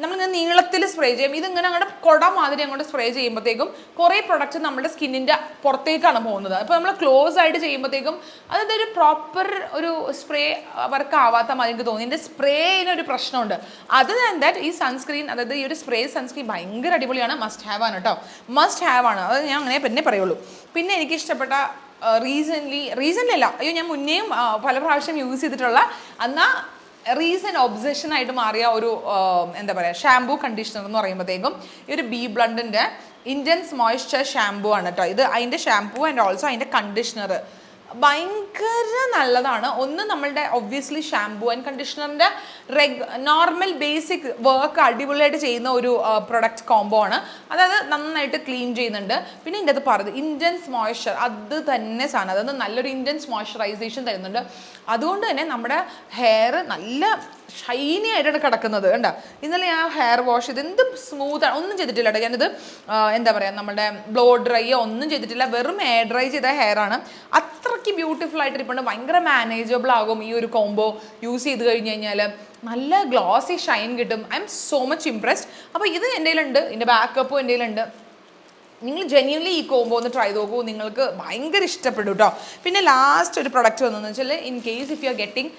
നമ്മളിങ്ങനെ നീളത്തിൽ സ്പ്രേ ചെയ്യും, ഇതിങ്ങനെ അങ്ങോട്ട് കുട മാതിരി അങ്ങോട്ട് സ്പ്രേ ചെയ്യുമ്പോഴത്തേക്കും കുറേ പ്രൊഡക്റ്റ് നമ്മുടെ സ്കിന്നിൻ്റെ പുറത്തേക്കാണ് പോകുന്നത്. അപ്പോൾ നമ്മൾ ക്ലോസ് ആയിട്ട് ചെയ്യുമ്പോഴത്തേക്കും അതായത് ഒരു പ്രോപ്പർ ഒരു സ്പ്രേ വർക്ക് ആവാത്ത മാതിരി എനിക്ക് തോന്നി. ഇതിൻ്റെ സ്പ്രേനൊരു പ്രശ്നമുണ്ട്. അത് ദാറ്റ് ഈ സൺസ്ക്രീൻ, അതായത് ഈ ഒരു സ്പ്രേ സൺസ്ക്രീൻ ഭയങ്കര അടിപൊളിയാണ്, മസ്റ്റ് ഹാവ് ആണ് കേട്ടോ, മസ്റ്റ് ഹാവ് ആണ്. അത് ഞാൻ അങ്ങനെ പിന്നെ പറയുള്ളൂ. പിന്നെ എനിക്ക് ഇഷ്ടപ്പെട്ട റീസെൻ്റ്ലി അല്ല, ഞാൻ മുന്നേയും പല പ്രാവശ്യം യൂസ് ചെയ്തിട്ടുള്ള എന്നാൽ റീസെൻ്റ് ഒബ്സഷൻ ആയിട്ട് മാറിയ ഒരു എന്താ പറയുക ഷാംപൂ കണ്ടീഷണർ എന്ന് പറയുമ്പോഴത്തേക്കും ഈ ഒരു ബി ബ്ലണ്ടിൻ്റെ ഇൻറ്റൻസ് മോയ്സ്ചർ ഷാംപൂ ആണ് കേട്ടോ. ഇത് അതിൻ്റെ ഷാംപൂ ആൻഡ് ഓൾസോ അതിൻ്റെ കണ്ടീഷണർ ഭയങ്കര നല്ലതാണ്. ഒന്ന് നമ്മളുടെ ഒബ്വിയസ്ലി ഷാംപൂ ആൻഡ് കണ്ടീഷണറിൻ്റെ നോർമൽ ബേസിക് വർക്ക് അടിപൊളിയായിട്ട് ചെയ്യുന്ന ഒരു പ്രൊഡക്റ്റ് കോംബോ ആണ്. അതായത് നന്നായിട്ട് ക്ലീൻ ചെയ്യുന്നുണ്ട്. പിന്നെ ഇതിൻ്റെ അത് പറഞ്ഞത് ഇൻറ്റൻസ് മോയ്സ്ചർ, അത് തന്നെ സാധനം, അതായത് നല്ലൊരു ഇൻറ്റൻസ് മോയ്സ്ചറൈസേഷൻ തരുന്നുണ്ട്. അതുകൊണ്ട് തന്നെ നമ്മുടെ ഹെയർ നല്ല ഷൈനി ആയിട്ടാണ് കിടക്കുന്നത്. കണ്ടോ, ഇന്നലെ ഞാൻ ഹെയർ വാഷ് ചെയ്ത് എന്ത് സ്മൂത്താണ്, ഒന്നും ചെയ്തിട്ടില്ല കേട്ടോ. ഞാനിത് എന്താ പറയുക, നമ്മുടെ ബ്ലോ ഡ്രൈ ഒന്നും ചെയ്തിട്ടില്ല, വെറും എയർ ഡ്രൈ ചെയ്ത ഹെയർ ആണ്. അത്രയ്ക്ക് ബ്യൂട്ടിഫുൾ ആയിട്ടിരിപ്പുണ്ട്. ഭയങ്കര മാനേജബിൾ ആകും ഈ ഒരു കോംബോ യൂസ് ചെയ്ത് കഴിഞ്ഞ് കഴിഞ്ഞാൽ. നല്ല ഗ്ലോസി ഷൈൻ കിട്ടും. I M so much impressed. അപ്പോൾ ഇത് എൻ്റെ കയ്യിലുണ്ട്, ഇതിൻ്റെ ബാക്കപ്പും എൻ്റെ കയ്യിലുണ്ട്. നിങ്ങൾ ജെന്യൂൻലി ഈ കോംബോ ഒന്ന് ട്രൈ നോക്കൂ, നിങ്ങൾക്ക് ഭയങ്കര ഇഷ്ടപ്പെടും കേട്ടോ. പിന്നെ ലാസ്റ്റ് ഒരു പ്രൊഡക്റ്റ് വന്നതെന്ന് വെച്ചാൽ, in case if you are getting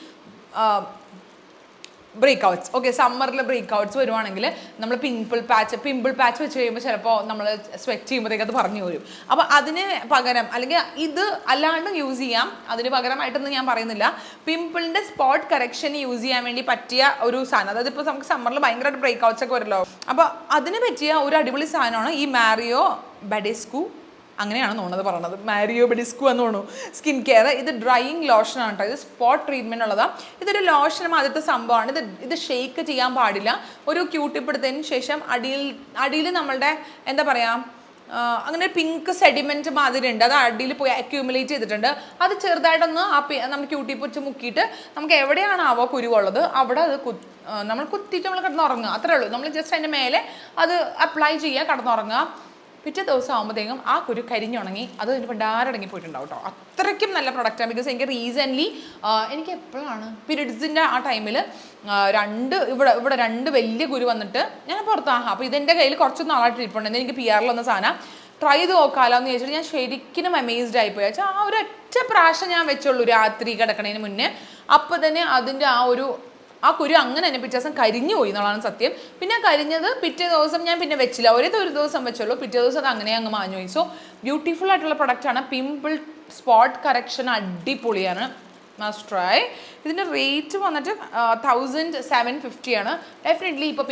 breakouts, okay, സമ്മറിൽ ബ്രേക്ക്ഔട്ട്സ് വരുവാണെങ്കിൽ നമ്മൾ പിമ്പിൾ പാച്ച് വെച്ച് കഴിയുമ്പോൾ ചിലപ്പോൾ നമ്മൾ സ്വെറ്റ് ചെയ്യുമ്പോഴത്തേക്ക് അത് പറഞ്ഞു വരും. അപ്പോൾ അതിന് പകരം, അല്ലെങ്കിൽ ഇത് അല്ലാണ്ട് യൂസ് ചെയ്യാം, അതിന് പകരമായിട്ടൊന്നും ഞാൻ പറയുന്നില്ല, പിമ്പിളിൻ്റെ സ്പോട്ട് കറക്ഷൻ യൂസ് ചെയ്യാൻ വേണ്ടി പറ്റിയ ഒരു സാധനം. അതായത് ഇപ്പോൾ നമുക്ക് സമ്മറിൽ ഭയങ്കരമായിട്ട് ബ്രേക്ക്ഔട്ട്സ് ഒക്കെ വരുമല്ലോ, അപ്പോൾ അതിന് പറ്റിയ ഒരു അടിപൊളി സാധനമാണ് ഈ മാരിയോ ബഡെസ്കു, അങ്ങനെയാണ് തോന്നുന്നത് പറഞ്ഞത്, മാരിയോ ബഡിസ്കു എന്ന് തോന്നുന്നു, സ്കിൻ കെയർ. ഇത് ഡ്രൈയിങ് ലോഷനാണ് കേട്ടോ. ഇത് സ്പോട്ട് ട്രീറ്റ്മെൻറ്റ് ഉള്ളതാണ്. ഇതൊരു ലോഷൻ ആദ്യത്തെ സംഭവമാണ്. ഇത് ഷെയ്ക്ക് ചെയ്യാൻ പാടില്ല. ഒരു ക്യൂട്ടിപ്പ് എടുത്തതിന് ശേഷം അടിയിൽ നമ്മളുടെ എന്താ പറയുക, അങ്ങനെ പിങ്ക് സെഡിമെൻറ്റ് മാതിരി ഉണ്ട്, അത് അടിയിൽ പോയി അക്യൂമുലേറ്റ് ചെയ്തിട്ടുണ്ട്. അത് ചെറുതായിട്ടൊന്ന് നമ്മൾ ക്യൂട്ടിപ്പ് വെച്ച് മുക്കിയിട്ട് നമുക്ക് എവിടെയാണാവോ കുരുവുള്ളത് അവിടെ അത് നമ്മൾ കുത്തിയിട്ട് നമ്മൾ കിടന്നുറങ്ങുക, അത്രേ ഉള്ളൂ. നമ്മൾ ജസ്റ്റ് അതിൻ്റെ മേലെ അത് അപ്ലൈ ചെയ്യുക, കിടന്നുറങ്ങുക. പിറ്റേ ദിവസം ആകുമ്പോഴത്തേക്കും ആ കുരു കരിഞ്ഞുണങ്ങി അത് അതിന് പണ്ടാരടങ്ങി പോയിട്ടുണ്ടാവും കേട്ടോ. അത്രയ്ക്കും നല്ല പ്രൊഡക്റ്റാണ്. ബിക്കോസ് എനിക്ക് റീസെൻ്റ്ലി എനിക്ക് എപ്പോഴാണ് പീരിയഡ്സിൻ്റെ ആ ടൈമിൽ ഇവിടെ രണ്ട് വലിയ കുരു വന്നിട്ട് ഞാൻ പുറത്താഹാ. അപ്പോൾ ഇതെൻ്റെ കയ്യിൽ കുറച്ച് നാളായിട്ട് ഇരിപ്പുണ്ട്. എനിക്ക് PR വന്ന സാധനം ട്രൈ ചെയ്ത് നോക്കാമല്ലോ എന്ന് ചോദിച്ചിട്ട് ഞാൻ ശരിക്കും അമേസ്ഡ് ആയിപ്പോയി. വെച്ചാൽ ആ ഒരു ഒറ്റ പ്രാവശ്യം ഞാൻ വെച്ചുള്ളൂ രാത്രി കിടക്കണതിന് മുന്നേ. അപ്പോൾ തന്നെ അതിൻ്റെ ആ കുരു അങ്ങനെ തന്നെ പിറ്റേ ദിവസം കരിഞ്ഞു പോയി എന്നുള്ളതാണ് സത്യം. പിന്നെ കരിഞ്ഞത് പിറ്റേ ദിവസം ഞാൻ പിന്നെ വെച്ചില്ല, ഒരു ദിവസം വെച്ചുള്ളൂ, പിറ്റേ ദിവസം അത് അങ്ങനെ അങ്ങ് മാഞ്ഞു പോയി. സോ ബ്യൂട്ടിഫുൾ ആയിട്ടുള്ള പ്രൊഡക്റ്റാണ്. പിമ്പിൾ സ്പോട്ട് കറക്ഷൻ അടിപൊളിയാണ്, മസ്റ്റ് ട്രൈ. ഇതിൻ്റെ റേറ്റ് വന്നിട്ട് 1750 ആണ്. ഡെഫിനറ്റ്ലി ഇപ്പോൾ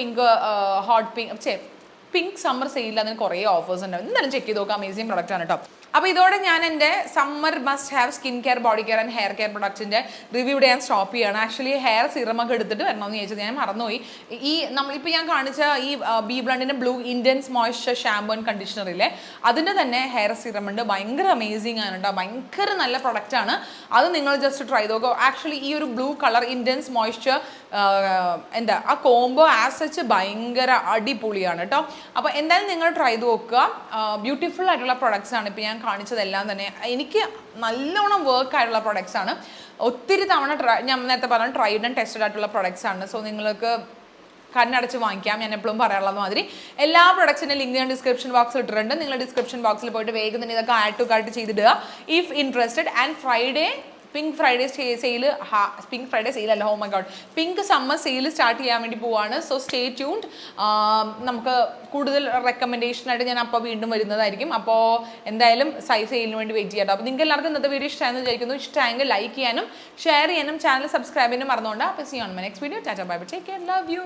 പിങ്ക് സമ്മർ സെയിലിൽ അതിന് കുറേ ഓഫേഴ്സ് ഉണ്ടാവും. എന്തായാലും ചെക്ക് ചെയ്ത് നോക്കാം, അമേസിങ് പ്രൊഡക്റ്റ് ആണ് കേട്ടോ. അപ്പോൾ ഇതോടെ ഞാൻ എൻ്റെ summer must have skin care, body care and hair care പ്രൊഡക്റ്റിൻ്റെ റിവ്യൂ ഇവിടെ ഞാൻ സ്റ്റോപ്പ് ചെയ്യുകയാണ്. ആക്ച്വലി ഹെയർ സിറമൊക്കെ എടുത്തിട്ട് വരണമെന്ന് ചോദിച്ചത് ഞാൻ മറന്നുപോയി. നമ്മളിപ്പോൾ ഞാൻ കാണിച്ച ഈ ബി ബ്ലണ്ടിൻ്റെ blue intense moisture shampoo and കണ്ടീഷണറില്ലേ, അതിൻ്റെ തന്നെ ഹെയർ സിറം ഉണ്ട്. ഭയങ്കര അമേസിങ് ആണ് കേട്ടോ, ഭയങ്കര നല്ല പ്രൊഡക്റ്റാണ്. അത് നിങ്ങൾ ജസ്റ്റ് ട്രൈ ചെയ്ത് നോക്കുക. ആക്ച്വലി ഈ ഒരു ബ്ലൂ കളർ ഇൻറ്റൻസ് മോയ്സ്ചർ ആ കോംബോ ആസച്ച് ഭയങ്കര അടിപൊളിയാണ് കേട്ടോ. അപ്പോൾ എന്തായാലും നിങ്ങൾ ട്രൈ ചെയ്ത് നോക്കുക. ബ്യൂട്ടിഫുൾ ആയിട്ടുള്ള പ്രൊഡക്ട്സ് ആണ് ഇപ്പോൾ ഞാൻ കാണിച്ചതെല്ലാം തന്നെ. എനിക്ക് നല്ലോണം വർക്ക് ആയിട്ടുള്ള പ്രൊഡക്ട്സ് ആണ്. ഒത്തിരി തവണ ഞാൻ നേരത്തെ പറഞ്ഞ ട്രൈഡ് ആൻഡ് ടെസ്റ്റഡ് ആയിട്ടുള്ള പ്രൊഡക്ട്സ് ആണ്. സോ നിങ്ങൾക്ക് കണ്ണടച്ച് വാങ്ങിക്കാം. ഞാൻ എപ്പോഴും പറയാനുള്ളത് മാതിരി എല്ലാ പ്രൊഡക്ട്സിൻ്റെ ലിങ്ക് ഞാൻ ഡിസ്ക്രിപ്ഷൻ ബോക്സിൽ ഇട്ടിട്ടുണ്ട്. നിങ്ങൾ ഡിസ്ക്രിപ്ഷൻ ബോക്സിൽ പോയിട്ട് വേഗം തന്നെ ഇതൊക്കെ ആഡ് ടു കാർട്ട് ചെയ്തിടുക if interested. And pink Friday sale അല്ല, oh my god, pink summer sale start ചെയ്യാൻ വേണ്ടി പോവാണ്. So stay tuned. നമുക്ക് കൂടുതൽ റെക്കമെൻഡേഷനായിട്ട് ഞാൻ അപ്പോൾ വീണ്ടും വരുന്നതായിരിക്കും. അപ്പോൾ എന്തായാലും സെയിലിന് വേണ്ടി വെയിറ്റ് ചെയ്യാം. അപ്പോൾ നിങ്ങൾക്ക് എല്ലാവർക്കും ഇന്നത്തെ വീഡിയോ ഇഷ്ടമായെന്ന് വിചാരിക്കുന്നു. ഇഷ്ടമായെങ്കിൽ ലൈക്ക് ചെയ്യാനും ഷെയർ ചെയ്യാനും ചാനൽ സബ്സ്ക്രൈബ് ചെയ്യാനും മറന്നുകൊണ്ട്. അപ്പോൾ see on my next video. Tata bye bye, take care, love U.